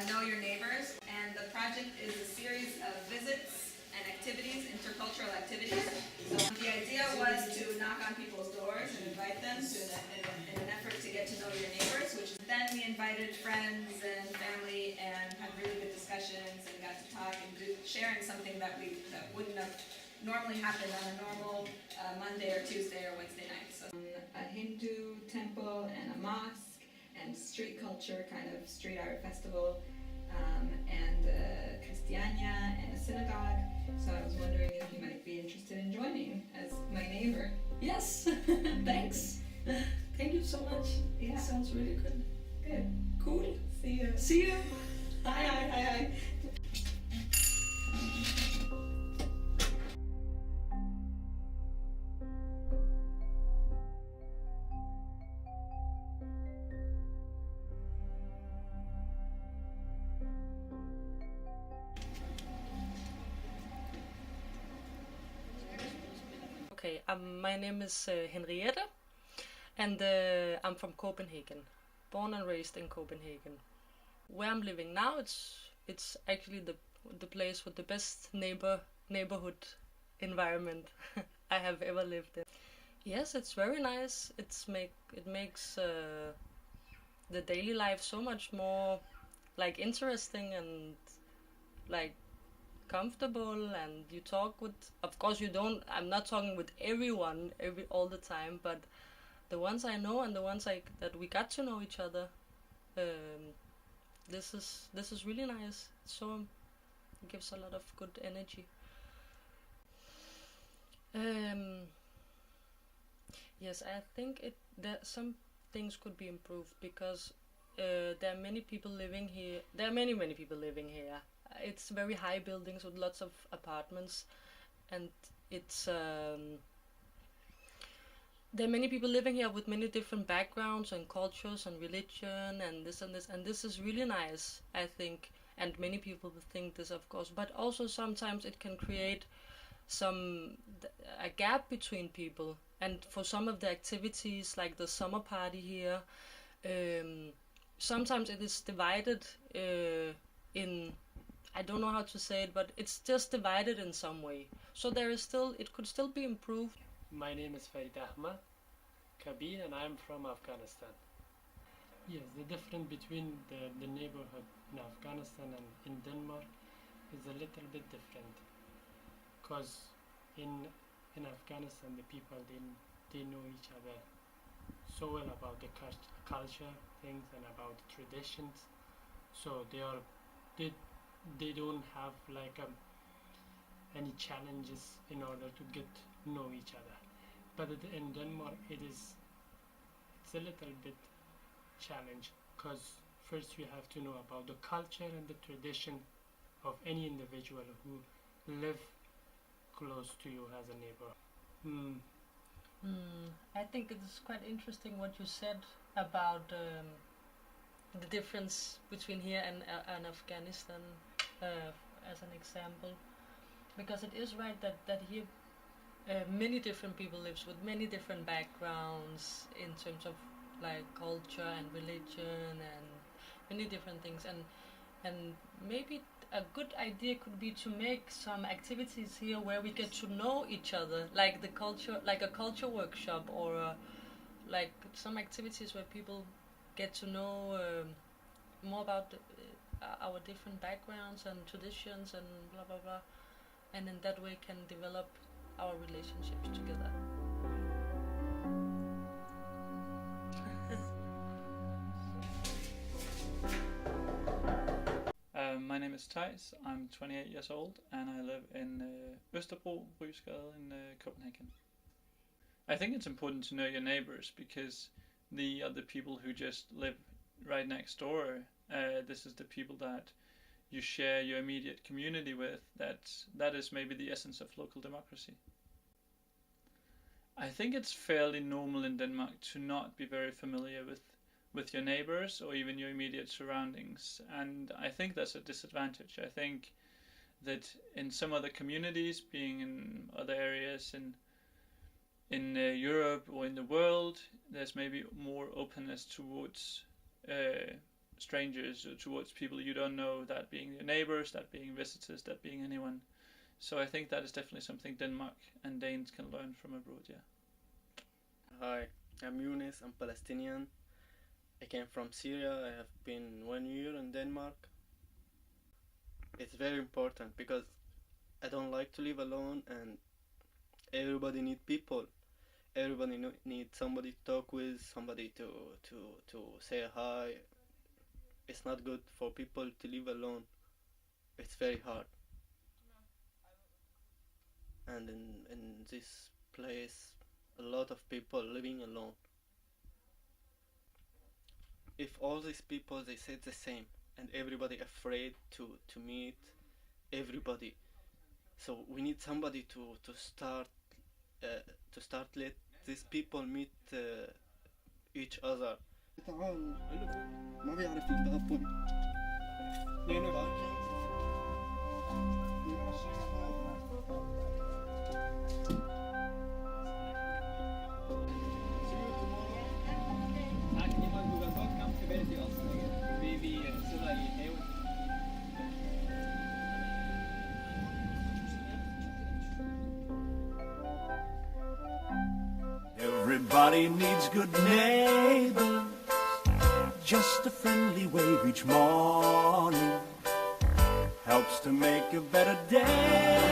Know Your Neighbours, and the project is a series of visits and activities, intercultural activities. So the idea was to knock on people's doors and invite them in an effort to get to know your neighbors, which then we invited friends and family and had really good discussions and got to talk and sharing something that wouldn't have normally happened on a normal Monday or Tuesday or Wednesday night. So a Hindu temple and a mosque and street culture, kind of street art festival, and Christiania and a synagogue. So I was wondering if you might be interested in joining as my neighbor. Yes, thanks. Thank you so much. Yeah. Sounds really good. Good. Cool. See you. See you. Bye. Bye. Okay, my name is Henriette, and I'm from Copenhagen, born and raised in Copenhagen. Where I'm living now, it's actually the place with the best neighborhood environment I have ever lived in. Yes, it's very nice. It makes the daily life so much more like interesting and like comfortable, and you talk with, of course I'm not talking with everyone all the time, but the ones I know and the ones that we got to know each other, this is really nice. So it gives a lot of good energy. Yes, I think that some things could be improved because there are many people living here. There are many people living here. It's very high buildings with lots of apartments, and it's there are many people living here with many different backgrounds and cultures and religion and this, and this is really nice, I think, and many people think this, of course, but also sometimes it can create a gap between people. And for some of the activities, like the summer party here, sometimes it is divided in, I don't know how to say it, but it's just divided in some way. So it could still be improved. My name is Farid Ahmad Kabir, and I'm from Afghanistan. Yes, the difference between the neighborhood in Afghanistan and in Denmark is a little bit different, because in Afghanistan the people they know each other so well about the culture things and about traditions, so they don't have like any challenges in order to get to know each other. But in Denmark it's a little bit challenge, because first you have to know about the culture and the tradition of any individual who live close to you as a neighbor. I think it's quite interesting what you said about the difference between here and Afghanistan, as an example, because it is right that here many different people lives with many different backgrounds in terms of like culture and religion and many different things, and maybe a good idea could be to make some activities here where we get to know each other, like the culture, like a culture workshop, or like some activities where people get to know more about our different backgrounds and traditions and blah blah blah, and in that way can develop our relationships together. My name is Thijs, I'm 28 years old and I live in Østerbro, Rysgade in Copenhagen. I think it's important to know your neighbors because the other people who just live right next door, this is the people that you share your immediate community with. That is maybe the essence of local democracy. I think it's fairly normal in Denmark to not be very familiar with your neighbors or even your immediate surroundings, and I think that's a disadvantage. I think that in some other communities, being in other areas in Europe or in the world, there's maybe more openness towards strangers, or towards people you don't know, that being your neighbors, that being visitors, that being anyone. So I think that is definitely something Denmark and Danes can learn from abroad, yeah. Hi, I'm Yunus, I'm Palestinian. I came from Syria, I have been 1 year in Denmark. It's very important because I don't like to live alone, and everybody needs people. Everybody needs somebody to talk with, somebody to say hi. It's not good for people to live alone. It's very hard. And in this place, a lot of people living alone. If all these people, they said the same, and everybody afraid to meet everybody, so we need somebody to start let these people meet each other. Everybody needs good neighbors, just a friendly wave each morning helps to make a better day.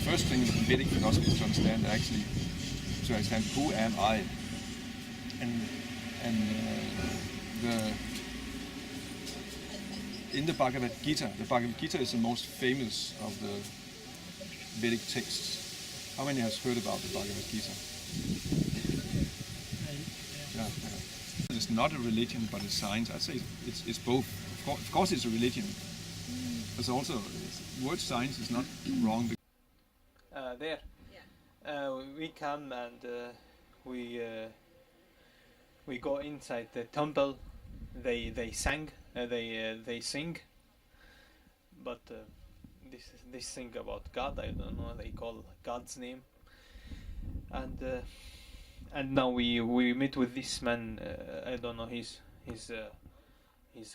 First thing in Vedic philosophy to understand who am I, and in the Bhagavad Gita is the most famous of the Vedic texts. How many has heard about the Bhagavad Gita? Yeah. It's not a religion, but a science. I'd say it's both. Of course, it's a religion. But also, word science is not wrong. There. Yeah. We come and we go inside the temple. They sang. They sing. But this thing about God, I don't know. They call God's name. And now we meet with this man. I don't know. He's a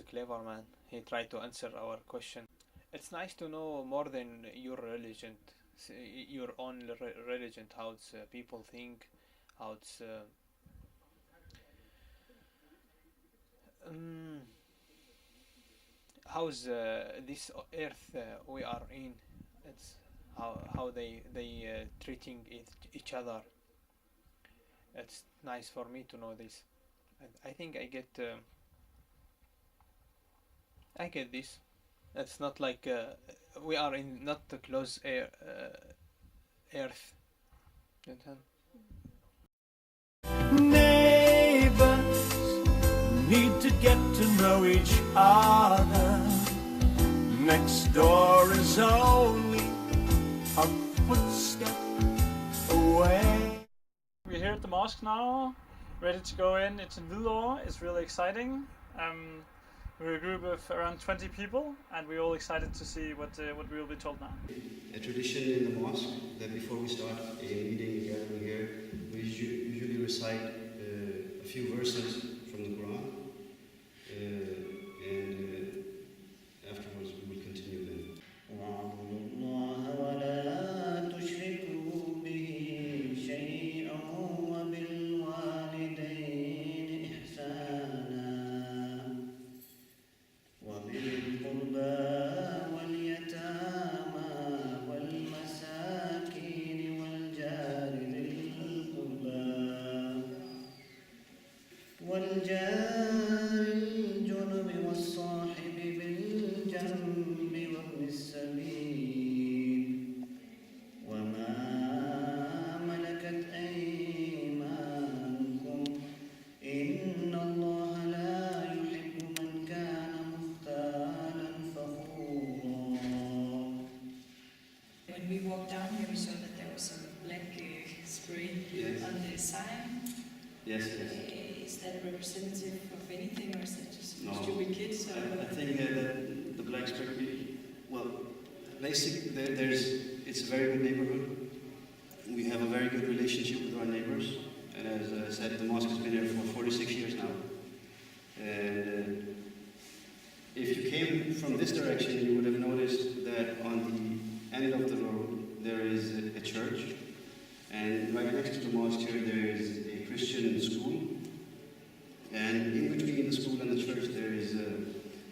clever man. He tried to answer our question. It's nice to know more than your religion. Your own religion, how it's, people think, how it's how's this earth we are in. It's how they treating each other. It's nice for me to know this. I think I get this. It's not like we are in not the close earth. Neighbors need to get to know each other. Next door is only a footstep away. We're here at the mosque now, ready to go in. It's in Hvidovre. It's really exciting. We're a group of around 20 people, and we're all excited to see what we will be told now. A tradition in the mosque that before we start a meeting, a gathering here, we usually recite a few verses from the Quran, and afterwards we will continue then. وما sign? Yes, yes. Is that representative of anything, or is that just No. stupid kids? I think that the black community, well, basically it's a very good neighborhood. We have a very good relationship with our neighbors, and as I said, the mosque has been here for 46 years now. And if you came from this direction, you would have noticed that on the end of the road there is a church, and right next to the mosque here there is a Christian school, and in between the school and the church there is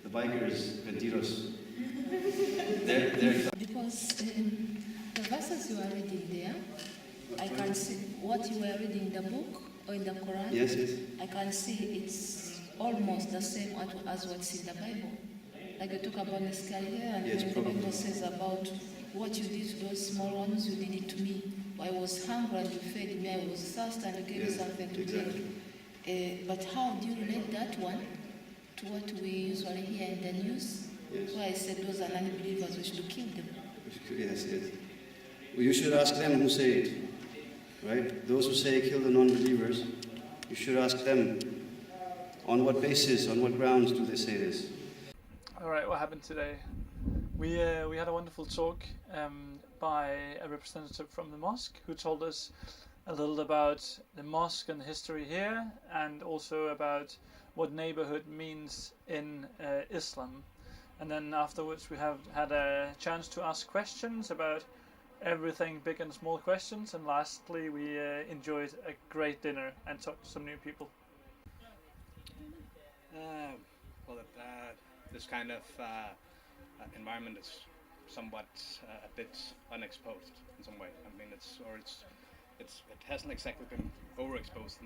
the bikers, Vendiros. Because the verses you are reading there, I can see what you were reading in the book or in the Quran. Yes, yes. I can see it's almost the same as what's in the Bible. Like you talk about the sky here, and Yes, then the probably. Bible says about what you did to those small ones, you did it to me. I was hungry and you fed me. I was thirsty and you gave me Yes, something to exactly. drink. But how do you relate that one to what we usually hear in the news? Yes. Where I said those are non-believers, we should kill them. Yes, yes. Well, you should ask them who say it, right? Those who say kill the non-believers, you should ask them on what basis, on what grounds do they say this? All right, what happened today? We had a wonderful talk by a representative from the mosque who told us a little about the mosque and the history here, and also about what neighborhood means in Islam. And then afterwards we have had a chance to ask questions about everything, big and small questions, and lastly we enjoyed a great dinner and talked to some new people. This kind of environment is somewhat a bit unexposed in some way. I mean, it hasn't exactly been overexposed.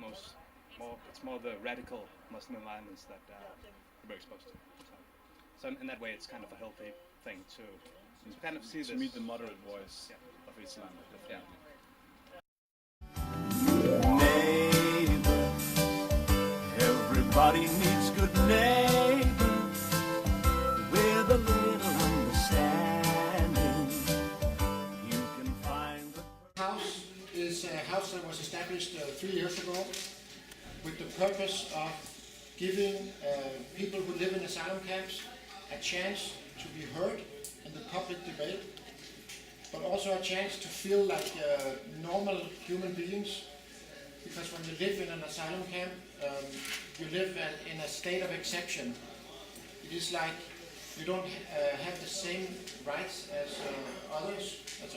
It's more the radical Muslim environments that we're exposed to. So in that way, it's kind of a healthy thing to kind of see To this. meet the moderate voice Yeah. of Islam. Yeah. Neighbors, everybody needs good neighbors with a little understanding. You can find the House is a house that was established 3 years ago with the purpose of giving people who live in asylum camps a chance to be heard in the public debate, but also a chance to feel like normal human beings. Because when you live in an asylum camp, you live in a state of exception. It is like you don't have the same rights as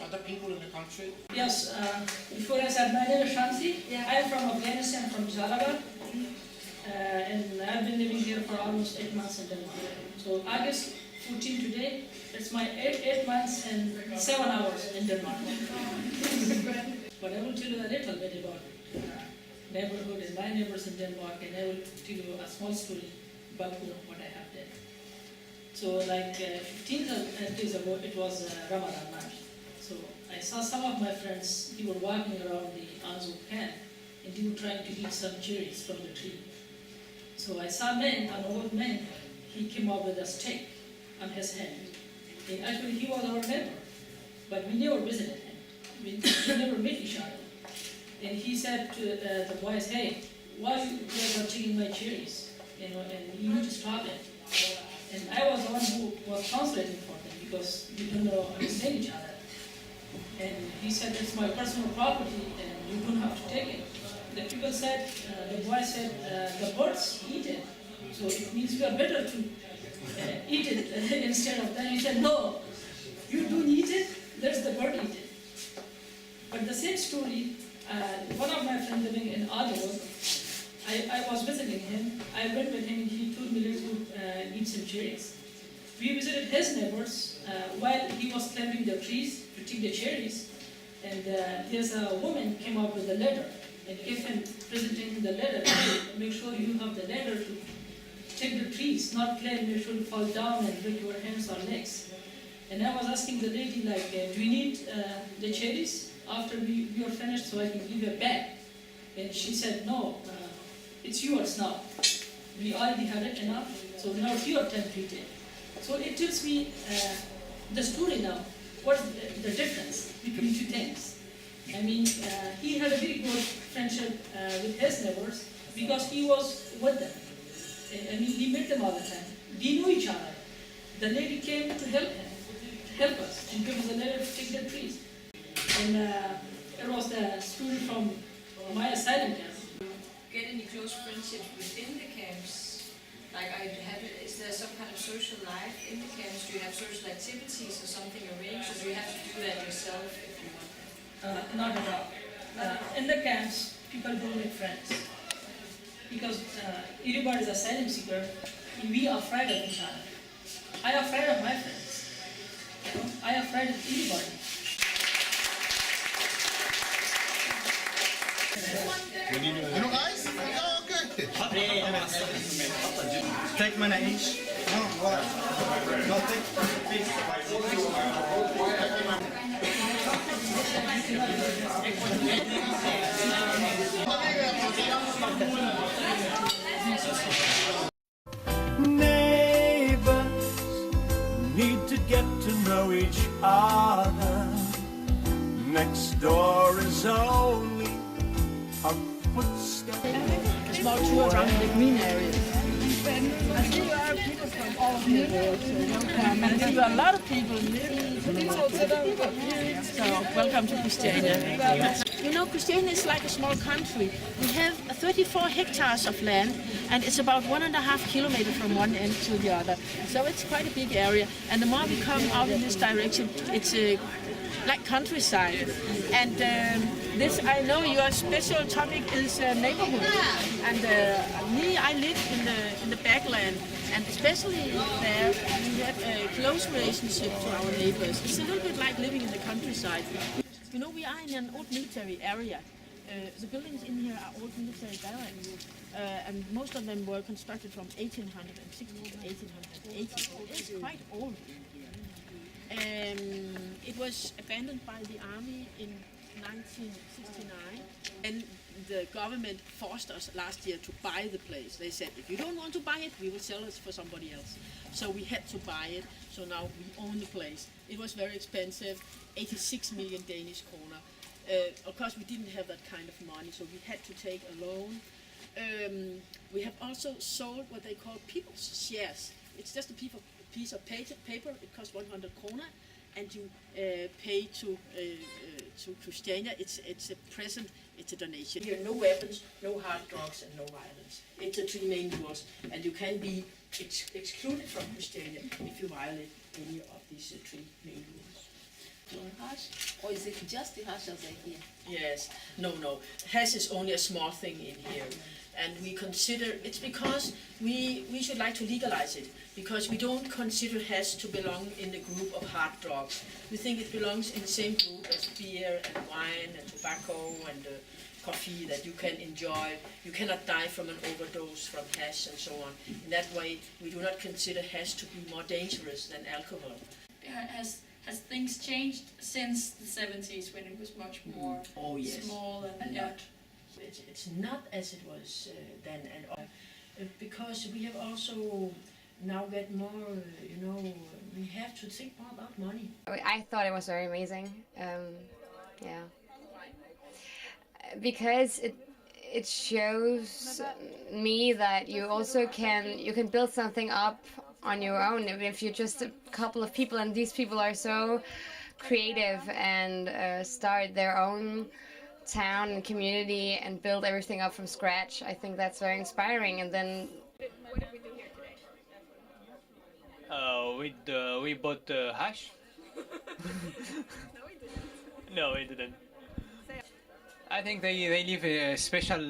other people in the country. Yes, before I said, my name is Shanti. I'm from Afghanistan, from Shabat. And I've been living here for almost 8 months. So August 14 today, it's my 8 months and 7 hours in Denmark. But I will tell you a little bit about neighborhood and my neighbors in Denmark, and I will tell you a small story about what I have there. So like 15 days ago, it was Ramadan month. So I saw some of my friends, they were walking around the Anzu camp, and they were trying to eat some cherries from the tree. So I saw an old man, he came up with a stick on his hand. And actually he was our neighbor, but we never visited him. We never met each other. And he said to the boys, hey, why you guys are taking my cherries? And you need to stop it. And I was the one who was translating for them because we don't understand each other. And he said, it's my personal property and you don't have to take it. The people said, the boy said, the birds eat it. So it means we are better to eat it instead of that. He said, no, you don't eat it, there's the bird eat it. But the same story, one of my friends living in Ottawa, I was visiting him. I went with him and he told me to eat some cherries. We visited his neighbors while he was climbing the trees to take the cherries. And there's a woman came up with a letter and gave him presenting the letter. Make sure you have the letter to take the trees, not climb, you should fall down and break your hands or legs. And I was asking the lady, like, do you need the cherries after we are finished so I can give you a bag? And she said, no, it's yours now. We already had it enough, so now it's your turn to eat it. So it tells me the story now. What's the difference between two things? I mean, he had a very good friendship with his neighbors because he was with them. I mean, he met them all the time. We knew each other. The lady came to help us, and give us a letter to take the trees. And it was the student from my asylum camp. Get any close friendships within the camps? Like, is there some kind of social life in the camps? Do you have social activities or something arranged, or do you have to do that yourself if you want that? Not at all. In the camps, people don't make friends. Because everybody is a asylum seeker, we are afraid of each other. I am afraid of my friends. You know? I am afraid of anybody. You know ice? Ja, okay. Take my age. No, what? No, take Neighbors need to get to know each other. Next door is only a footstep. A small tour around the green area. I see you have people from all over the world, so don't come. And there are a lot of people so welcome to Christiania. You know, Christiania is like a small country. We have 34 hectares of land, and it's about 1.5 kilometers from one end to the other. So it's quite a big area. And the more we come out in this direction, it's like countryside. And this, I know your special topic is neighborhood. And I live in the backland, and especially there we have a close relationship to our neighbors. It's a little bit like living in the countryside. You know, we are in an old military area. The buildings in here are old military barracks, and most of them were constructed from 1860 to 1880. It's quite old. It was abandoned by the army in 1969, and the government forced us last year to buy the place. They said, if you don't want to buy it, we will sell it for somebody else. So we had to buy it, so now we own the place. It was very expensive, 86 million Danish kroner. Of course, we didn't have that kind of money, so we had to take a loan. We have also sold what they call people's shares. It's just a piece of paper. It costs 100 kroner, and you pay to Christiania. It's a present. It's a donation. Here, no weapons, no hard drugs, and no violence. It's the 3 main rules, and you can be excluded from Christiania if you violate any of these 3 main rules. Hash? Or is it just the hash as I hear? Yes. No. Hash is only a small thing in here. And we consider, it's because we should like to legalize it, because we don't consider hash to belong in the group of hard drugs. We think it belongs in the same group as beer and wine and tobacco and coffee that you can enjoy. You cannot die from an overdose from hash and so on. In that way, we do not consider hash to be more dangerous than alcohol. Has things changed since the 70s when it was much more small and not? It's not as it was then, and because we have also now get more, we have to think more about money. I thought it was very amazing, because it shows me that you also can build something up on your own, even if you're just a couple of people, and these people are so creative and start their own town and community and build everything up from scratch. I think that's very inspiring. And then what did we do here today? We bought hash. No, we didn't. I think they live a special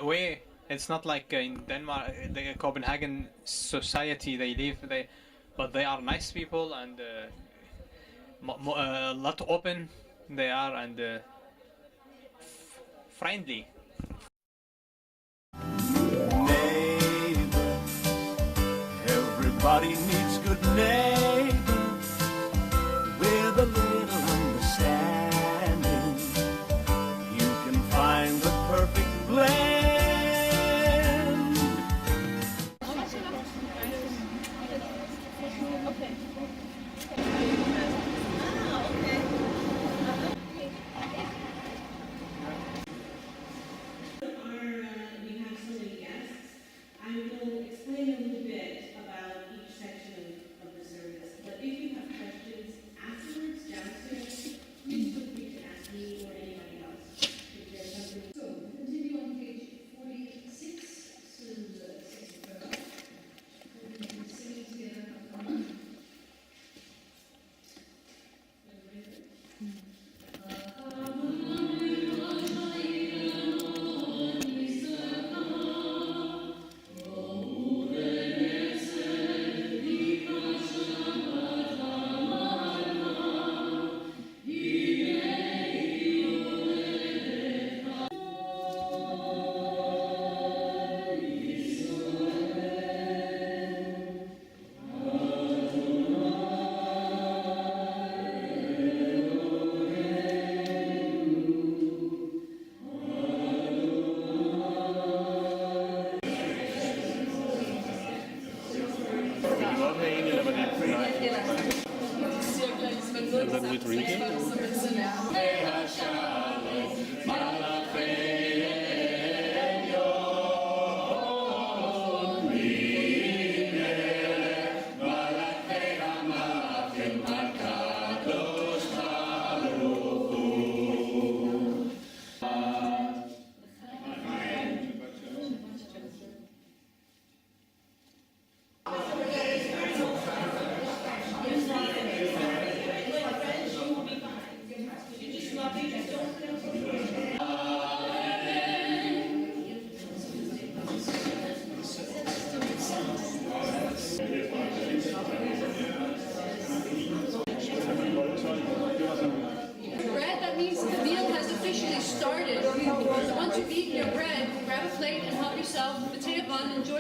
way. It's not like in Denmark, the Copenhagen society they live. But they are nice people and a lot open they are, and friendly. Neighbors, everybody needs good neighbors with a little understanding. You can find the perfect blend.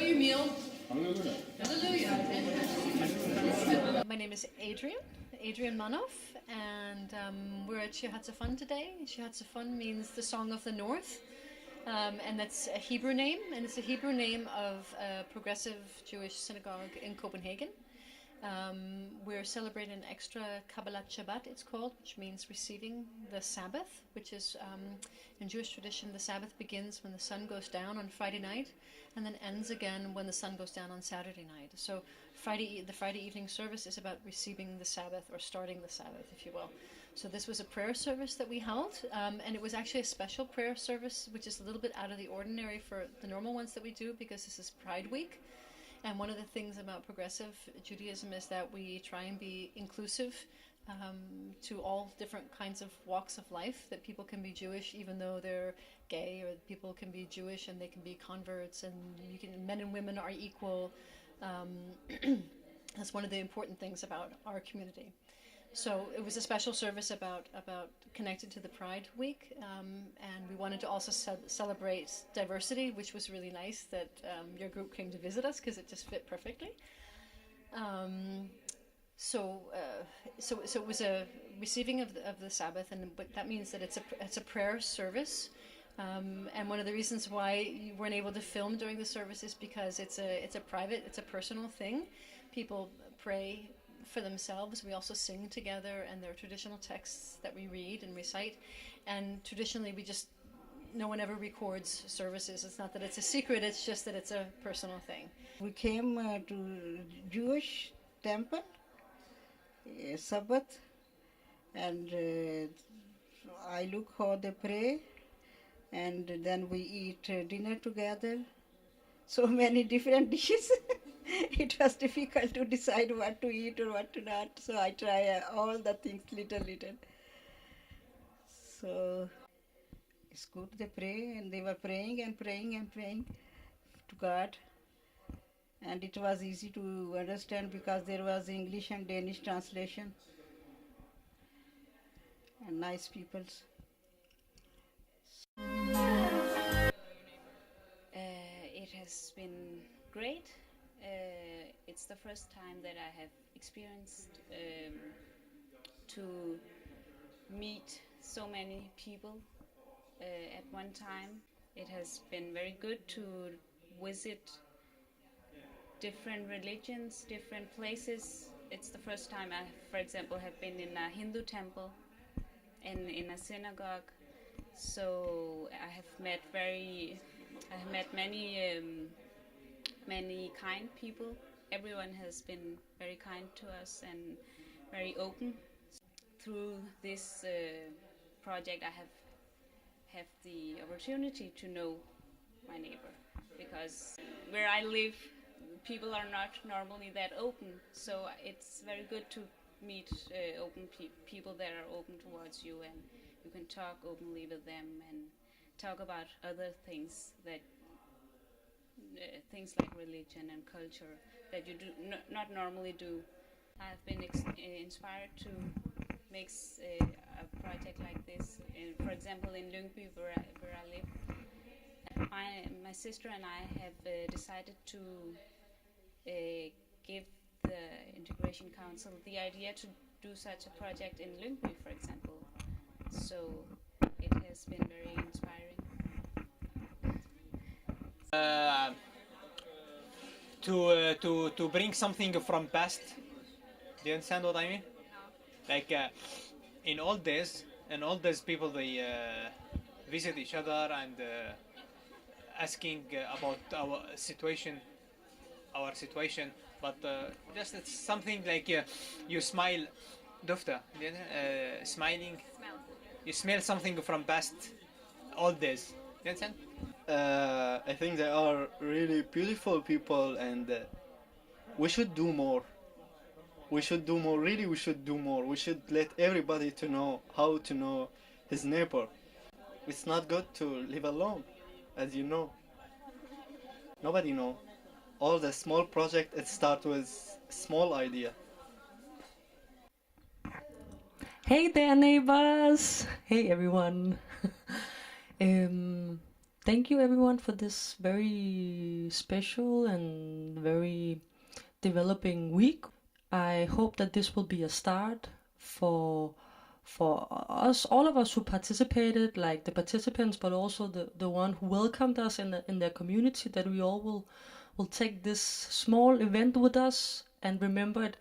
Enjoy your meal. Hallelujah. My name is Adrian Manoff, and we're at Shabat today. Shabat means the Song of the North, and that's a Hebrew name, and it's a Hebrew name of a progressive Jewish synagogue in Copenhagen. We're celebrating an extra Kabbalat Shabbat, it's called, which means receiving the Sabbath, which is, in Jewish tradition, the Sabbath begins when the sun goes down on Friday night, and then ends again when the sun goes down on Saturday night. So the Friday evening service is about receiving the Sabbath, or starting the Sabbath, if you will. So this was a prayer service that we held, and it was actually a special prayer service, which is a little bit out of the ordinary for the normal ones that we do, because this is Pride Week. And one of the things about progressive Judaism is that we try and be inclusive to all different kinds of walks of life, that people can be Jewish even though they're gay, or people can be Jewish and they can be converts, and men and women are equal. That's one of the important things about our community. So it was a special service about connected to the Pride Week, and we wanted to also celebrate diversity, which was really nice that your group came to visit us, because it just fit perfectly. So it was a receiving of the Sabbath, but that means that it's a prayer service. And one of the reasons why you weren't able to film during the service is because it's a private, it's a personal thing. People pray for themselves. We also sing together, and there are traditional texts that we read and recite. And traditionally, no one ever records services. It's not that it's a secret, it's just that it's a personal thing. We came to Jewish temple, Sabbath, and I look how they pray, and then we eat dinner together. So many different dishes. It was difficult to decide what to eat or what to not, so I try all the things little. So it's good they pray, and they were praying and praying and praying to God. And it was easy to understand because there was English and Danish translation. And nice peoples. It has been great. It's the first time that I have experienced to meet so many people at one time. It has been very good to visit different religions, different places. It's the first time I, for example, have been in a Hindu temple and in a synagogue. So I have met many kind people. Everyone has been very kind to us and very open. Through this project, I have the opportunity to know my neighbor, because where I live, people are not normally that open. So it's very good to meet open people that are open towards you, and you can talk openly with them and talk about other things that. Things like religion and culture that you do not normally do. I've been inspired to make a project like this. For example, in Lyngby, where I live, my sister and I have decided to give the Integration Council the idea to do such a project in Lyngby, for example. So it has been very inspiring. To bring something from past. Do you understand what I mean? Like in old days, people they visit each other and asking about our situation, but just it's something like you smile, dufta, smiling. You smell something from past old days. You understand? I think they are really beautiful people, and we should do more. We should do more. Really, we should do more. We should let everybody to know how to know his neighbor. It's not good to live alone, as you know. Nobody know. All the small project, it starts with small idea. Hey there, neighbors! Hey everyone! thank you everyone for this very special and very developing week. I hope that this will be a start for us, all of us who participated, like the participants, but also the one who welcomed us in their community, that we all will take this small event with us and remember it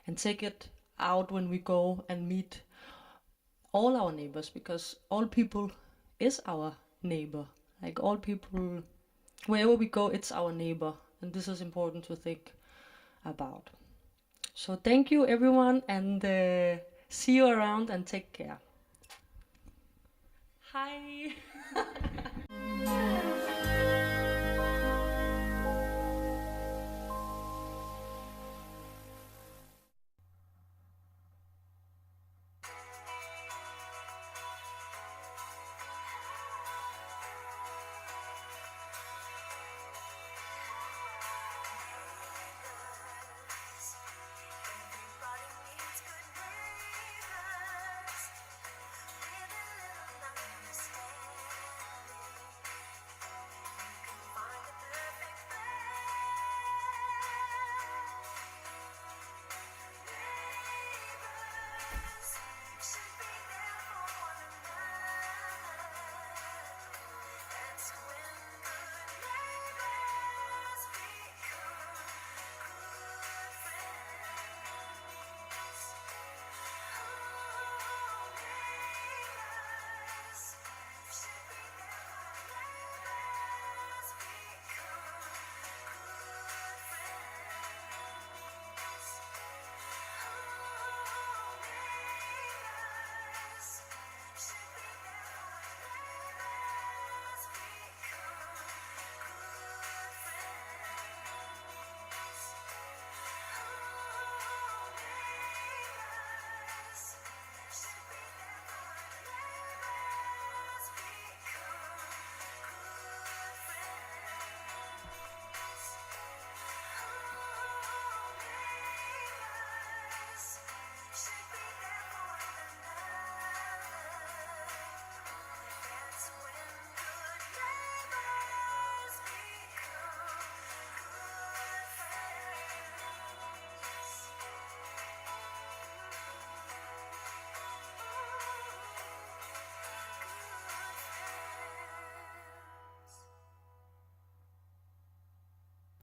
and take it out when we go and meet all our neighbors, because all people is our neighbor. Like all people, wherever we go, it's our neighbor, and this is important to think about. So thank you everyone, and see you around, and take care. Hi.